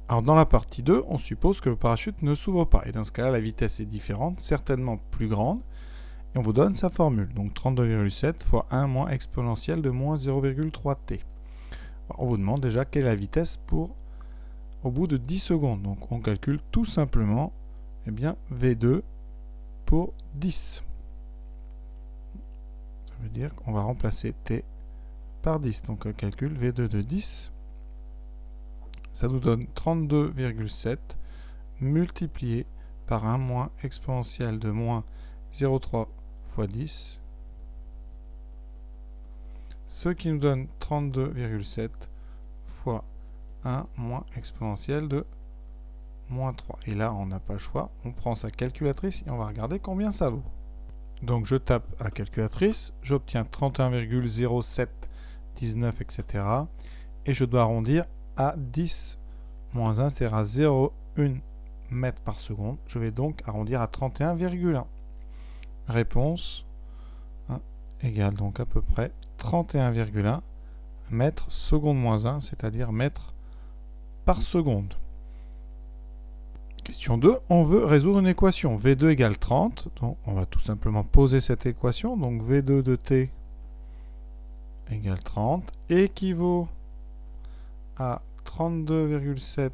Alors dans la partie 2, on suppose que le parachute ne s'ouvre pas. Et dans ce cas-là, la vitesse est différente, certainement plus grande. Et on vous donne sa formule. Donc 32,7 fois 1 moins exponentielle de moins 0,3t. On vous demande déjà quelle est la vitesse pour au bout de 10 secondes. Donc on calcule tout simplement V2 pour 10. Ça veut dire qu'on va remplacer t par 10. Donc on calcule V2 de 10. Ça nous donne 32,7 multiplié par 1 moins exponentielle de moins 0,3 fois 10. Ce qui nous donne 32,7 fois 1 moins exponentielle de moins 3. Et là, on n'a pas le choix. On prend sa calculatrice et on va regarder combien ça vaut. Donc je tape à la calculatrice, j'obtiens 31,0719, etc. Et je dois arrondir à 10 moins 1, c'est-à-dire à 0,1 mètre par seconde. Je vais donc arrondir à 31,1. Réponse égale donc à peu près 31,1 mètres seconde moins 1, c'est-à-dire mètres par seconde. Question 2, on veut résoudre une équation. V2 égale 30, donc on va tout simplement poser cette équation. Donc V2 de t égale 30 équivaut à 32,7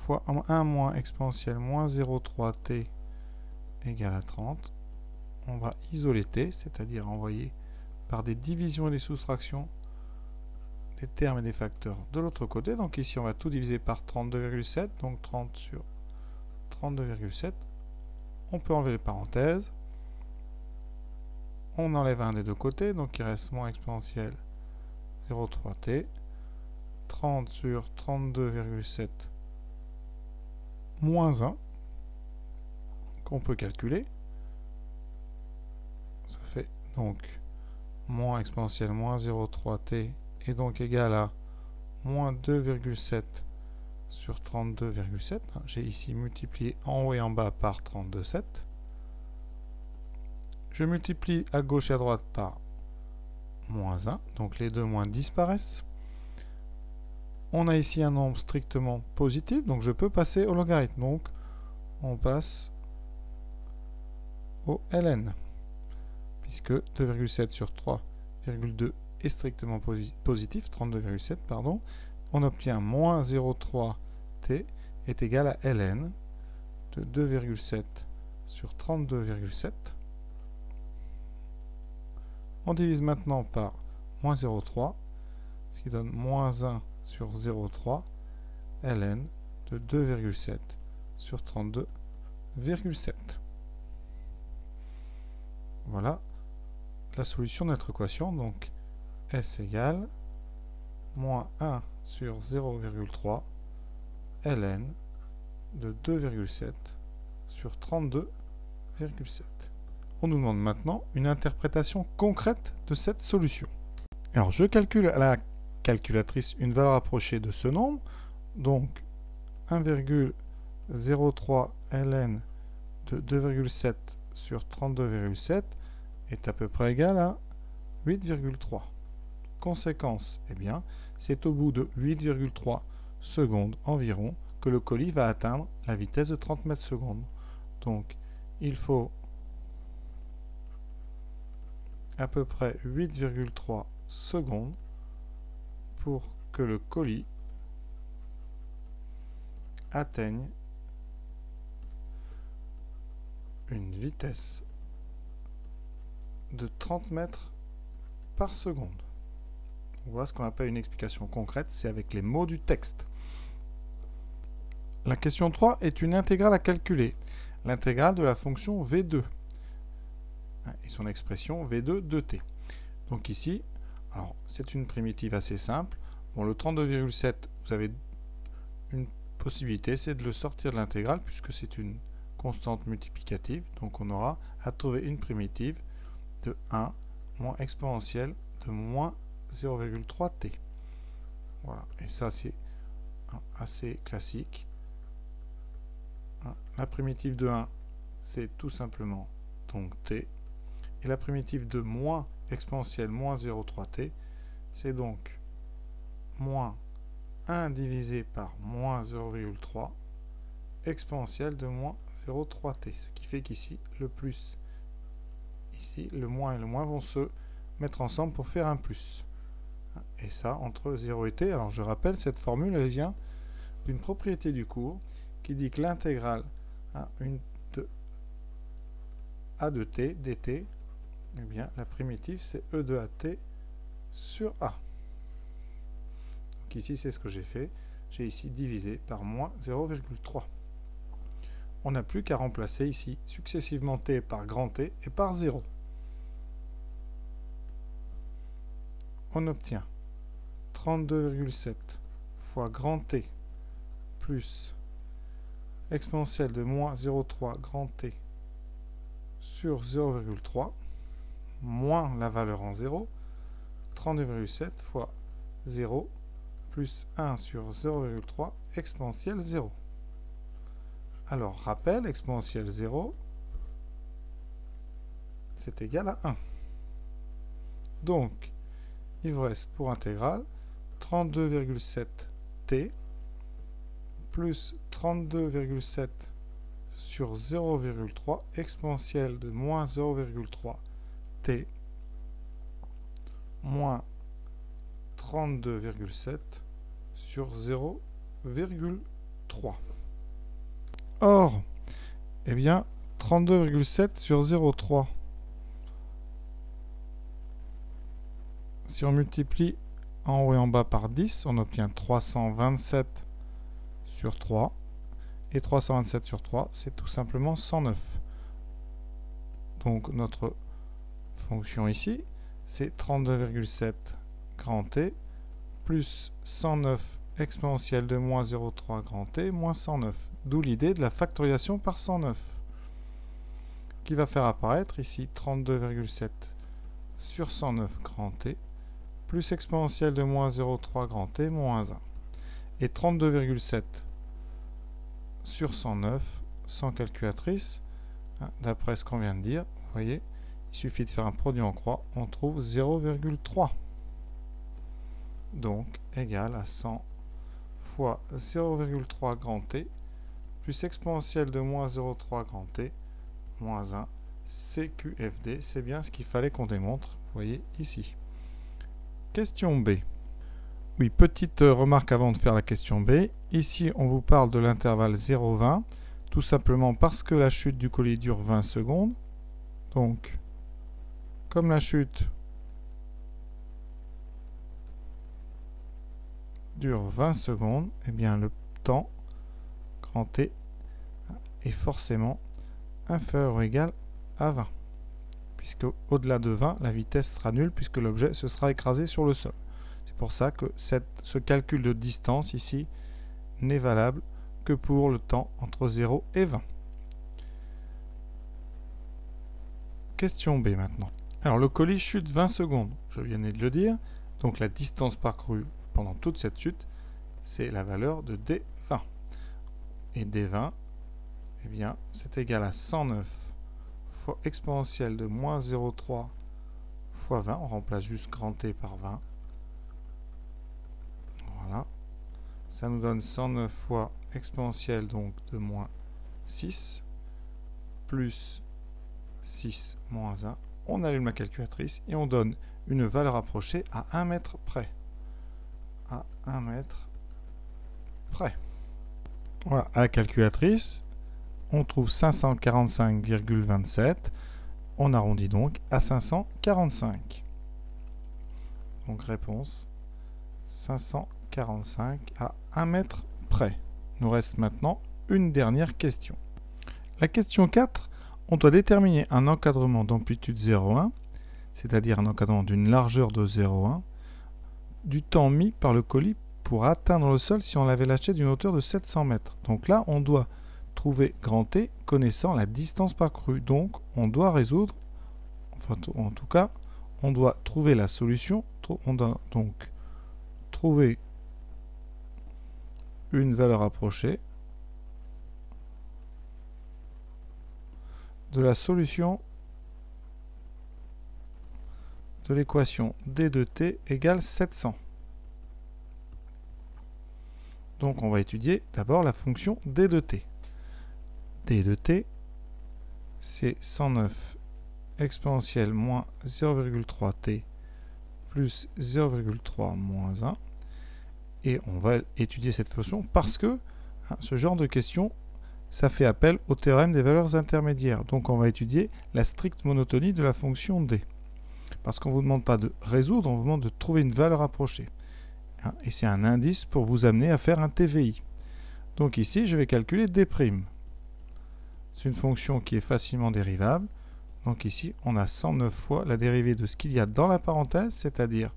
fois 1 moins exponentielle moins 0,3t égale à 30. On va isoler t, c'est-à-dire envoyer par des divisions et des soustractions des termes et des facteurs de l'autre côté. Donc ici on va tout diviser par 32,7, donc 30 sur 32,7. On peut enlever les parenthèses. On enlève un des deux côtés, donc il reste moins exponentielle 0,3t. 30 sur 32,7 moins 1 qu'on peut calculer. Ça fait donc moins exponentielle moins 0,3t est donc égal à moins 2,7 sur 32,7. J'ai ici multiplié en haut et en bas par 32,7. Je multiplie à gauche et à droite par moins 1. Donc les deux moins disparaissent. On a ici un nombre strictement positif, donc je peux passer au logarithme. Donc on passe au ln, puisque 2,7 sur 3,2 est strictement positif, 32,7 pardon. On obtient moins 0,3t est égal à ln de 2,7 sur 32,7. On divise maintenant par moins 0,3, ce qui donne moins 1 sur 0,3 ln de 2,7 sur 32,7. Voilà la solution de notre équation. Donc S égale moins 1 sur 0,3 ln de 2,7 sur 32,7. On nous demande maintenant une interprétation concrète de cette solution. Alors je calcule à la calculatrice une valeur approchée de ce nombre, donc 1,03 ln de 2,7 sur 32,7 est à peu près égal à 8,3. Conséquence, eh bien, c'est au bout de 8,3 secondes environ que le colis va atteindre la vitesse de 30 mètres secondes. Donc, il faut à peu près 8,3 secondes pour que le colis atteigne une vitesse de 30 mètres par seconde. Voilà ce qu'on appelle une explication concrète, c'est avec les mots du texte. La question 3 est une intégrale à calculer, l'intégrale de la fonction V2 et son expression V2 de t. Donc ici, alors c'est une primitive assez simple. Bon, le 32,7, vous avez une possibilité, c'est de le sortir de l'intégrale puisque c'est une constante multiplicative. Donc on aura à trouver une primitive de 1 moins exponentielle de moins 0,3t. Voilà, et ça c'est assez classique. La primitive de 1, c'est tout simplement donc t. Et la primitive de moins exponentielle moins 0,3t, c'est donc moins 1 divisé par moins 0,3 exponentielle de moins 0,3t. Ce qui fait qu'ici, le plus, ici, le moins et le moins vont se mettre ensemble pour faire un plus. Et ça, entre 0 et t. Alors je rappelle, cette formule, elle vient d'une propriété du cours qui dit que l'intégrale de a de t dt, eh bien, la primitive, c'est e de at sur a. Donc ici, c'est ce que j'ai fait. J'ai ici divisé par moins 0,3. On n'a plus qu'à remplacer ici successivement t par grand T et par 0. On obtient 32,7 fois grand T plus exponentielle de moins 0,3 grand T sur 0,3 moins la valeur en 0, 32,7 fois 0 plus 1 sur 0,3 exponentielle 0. Alors, rappel, exponentielle 0, c'est égal à 1. Donc, il vous reste pour intégrale 32,7t plus 32,7 sur 0,3 exponentielle de moins 0,3t moins 32,7 sur 0,3. Or, eh bien, 32,7 sur 0,3, si on multiplie en haut et en bas par 10, on obtient 327 sur 3. Et 327 sur 3, c'est tout simplement 109. Donc notre fonction ici, c'est 32,7 grand T plus 109 exponentielle de moins 0,3 grand T moins 109. D'où l'idée de la factorisation par 109, qui va faire apparaître ici 32,7 sur 109 grand T plus exponentielle de moins 0,3 grand T moins 1. Et 32,7 sur 109 sans calculatrice, d'après ce qu'on vient de dire, vous voyez, il suffit de faire un produit en croix, on trouve 0,3. Donc, égal à 100 fois 0,3 grand T plus exponentielle de moins 0,3 grand T moins 1 CQFD. C'est bien ce qu'il fallait qu'on démontre, vous voyez ici. Question B. Oui, petite remarque avant de faire la question B. Ici, on vous parle de l'intervalle 0,20, tout simplement parce que la chute du colis dure 20 secondes. Donc, comme la chute dure 20 secondes, eh bien le temps, grand T, est forcément inférieur ou égal à 20. Puisque au-delà de 20, la vitesse sera nulle puisque l'objet se sera écrasé sur le sol. C'est pour ça que ce calcul de distance ici n'est valable que pour le temps entre 0 et 20. Question B maintenant. Alors le colis chute 20 secondes, je viens de le dire, donc la distance parcourue pendant toute cette chute, c'est la valeur de D20. Et D20, eh bien, c'est égal à 109 fois exponentielle de moins 0,3 fois 20, on remplace juste grand T par 20. Voilà. Ça nous donne 109 fois exponentielle donc de moins 6 plus 6 moins 1. On allume la calculatrice et on donne une valeur approchée à 1 mètre près. À 1 mètre près. Voilà, à la calculatrice, on trouve 545,27. On arrondit donc à 545. Donc réponse 545 à 1 mètre près. Il nous reste maintenant une dernière question. La question 4, on doit déterminer un encadrement d'amplitude 0,1, c'est-à-dire un encadrement d'une largeur de 0,1, du temps mis par le colis pour atteindre le sol si on l'avait lâché d'une hauteur de 700 mètres. Donc là, on doit trouver grand T connaissant la distance parcourue. Donc, on doit résoudre, enfin en tout cas, on doit trouver la solution. On doit donc trouver une valeur approchée de la solution de l'équation D de T égale 700. Donc on va étudier d'abord la fonction d de t. d de t, c'est 109 exponentielle moins 0,3t plus 0,3 moins 1. Et on va étudier cette fonction parce que ce genre de question, ça fait appel au théorème des valeurs intermédiaires. Donc on va étudier la stricte monotonie de la fonction d. Parce qu'on ne vous demande pas de résoudre, on vous demande de trouver une valeur approchée. Et c'est un indice pour vous amener à faire un TVI. Donc ici, je vais calculer d'. C'est une fonction qui est facilement dérivable. Donc ici, on a 109 fois la dérivée de ce qu'il y a dans la parenthèse, c'est-à-dire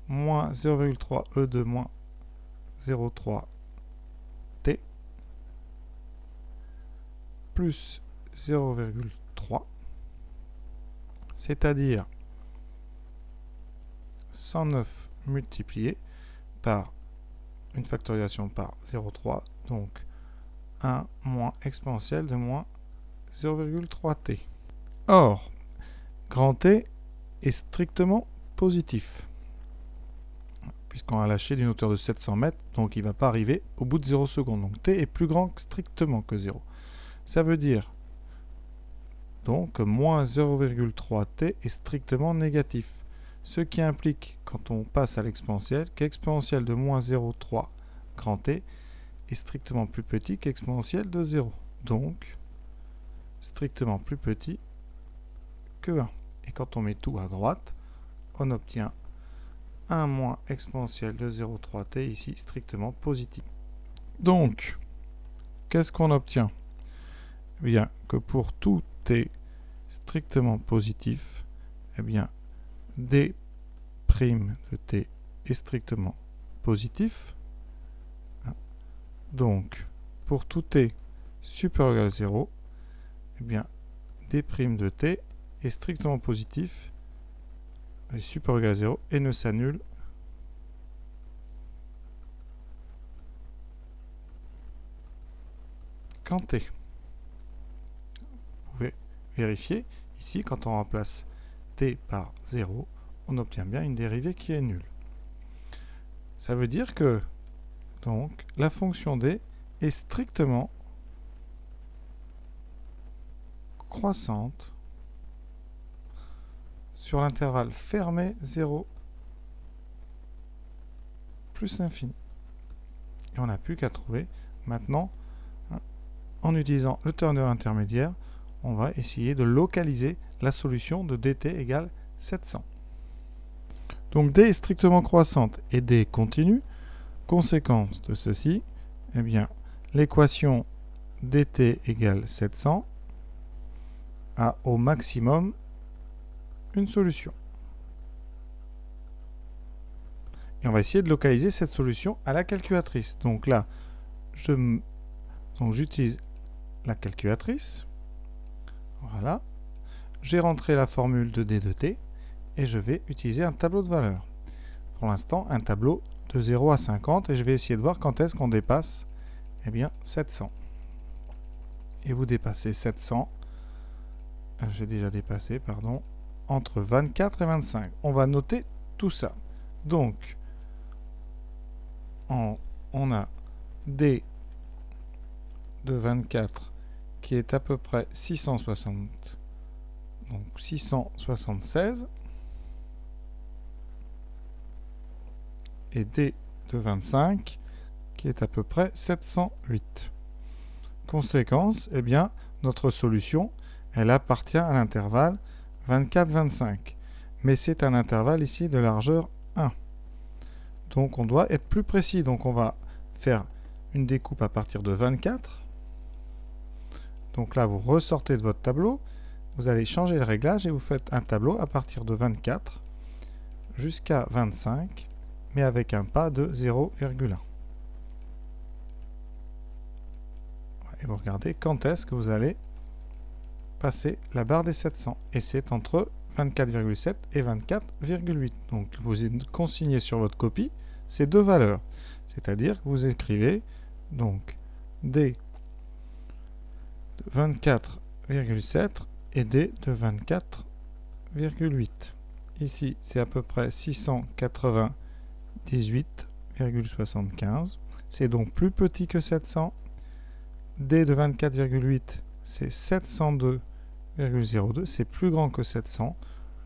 moins 0,3 e de moins 0,3t plus 0,3, c'est-à-dire 109 multiplié par une factorisation par 0,3, donc 1 moins exponentielle de moins 0,3t. Or, grand T est strictement positif, puisqu'on a lâché d'une hauteur de 700 mètres, donc il ne va pas arriver au bout de 0 secondes. Donc T est plus grand strictement que 0. Ça veut dire donc que moins 0,3t est strictement négatif. Ce qui implique, quand on passe à l'exponentielle, qu'exponentielle de moins 0,3 grand T est strictement plus petit qu'exponentielle de 0. Donc, strictement plus petit que 1. Et quand on met tout à droite, on obtient 1 moins exponentielle de 0,3t, ici strictement positif. Donc, qu'est-ce qu'on obtient? Eh bien, que pour tout t strictement positif, eh bien, d' de t est strictement positif. Donc, pour tout t supérieur ou égal à 0, eh bien, d' de t est strictement positif, est supérieur ou égal à 0 et ne s'annule qu'en t. Vous pouvez vérifier, ici, quand on remplace t par 0, on obtient bien une dérivée qui est nulle. Ça veut dire que donc la fonction d est strictement croissante sur l'intervalle fermé 0 plus l'infini. Et on n'a plus qu'à trouver maintenant, en utilisant le théorème intermédiaire, on va essayer de localiser la solution de dt égale 700. Donc d est strictement croissante et d continue. Conséquence de ceci, eh bien, l'équation dt égale 700 a au maximum une solution. Et on va essayer de localiser cette solution à la calculatrice. Donc là, j'utilise la calculatrice. Voilà. J'ai rentré la formule de d de t et je vais utiliser un tableau de valeurs. Pour l'instant, un tableau de 0 à 50 et je vais essayer de voir quand est-ce qu'on dépasse eh bien 700. Et vous dépassez 700, j'ai déjà dépassé, pardon, entre 24 et 25. On va noter tout ça. Donc, on a d de 24 qui est à peu près 660, donc 676, et d de 25 qui est à peu près 708. Conséquence, eh bien, notre solution, elle appartient à l'intervalle 24-25. Mais c'est un intervalle ici de largeur 1. Donc on doit être plus précis. Donc on va faire une découpe à partir de 24. Donc là, vous ressortez de votre tableau. Vous allez changer le réglage et vous faites un tableau à partir de 24 jusqu'à 25, mais avec un pas de 0,1. Et vous regardez quand est-ce que vous allez passer la barre des 700. Et c'est entre 24,7 et 24,8. Donc vous consignez sur votre copie ces deux valeurs. C'est-à-dire que vous écrivez donc d de 24,7 et d de 24,8. Ici, c'est à peu près 698,75. c'est donc plus petit que 700. D de 24,8, c'est 702,02, c'est plus grand que 700.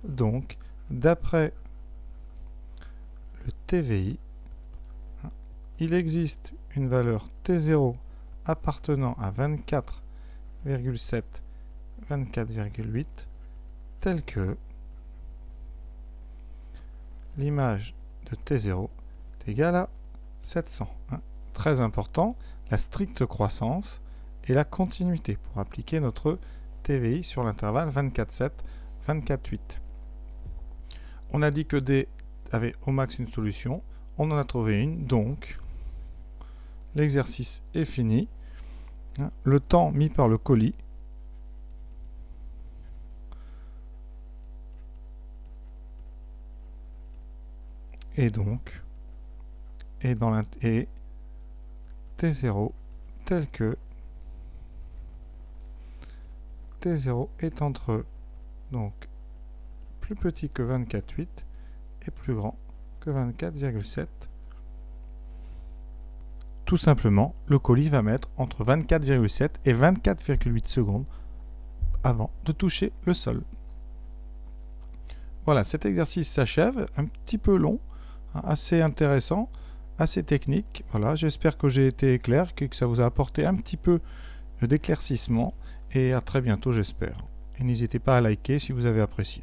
Donc, d'après le TVI, il existe une valeur T0 appartenant à 24,7, 24,8, telle que l'image de T0 est égale à 700. Très important, la stricte croissance et la continuité pour appliquer notre TVI sur l'intervalle 24,7, 24,8. On a dit que D avait au max une solution, on en a trouvé une, donc l'exercice est fini. Le temps mis par le colis et donc dans T0 tel que T0 est entre donc plus petit que 24,8 et plus grand que 24,7. Tout simplement, le colis va mettre entre 24,7 et 24,8 secondes avant de toucher le sol. Voilà, cet exercice s'achève, un petit peu long, assez intéressant, assez technique. Voilà, j'espère que j'ai été clair, que ça vous a apporté un petit peu d'éclaircissement, et à très bientôt j'espère. Et n'hésitez pas à liker si vous avez apprécié.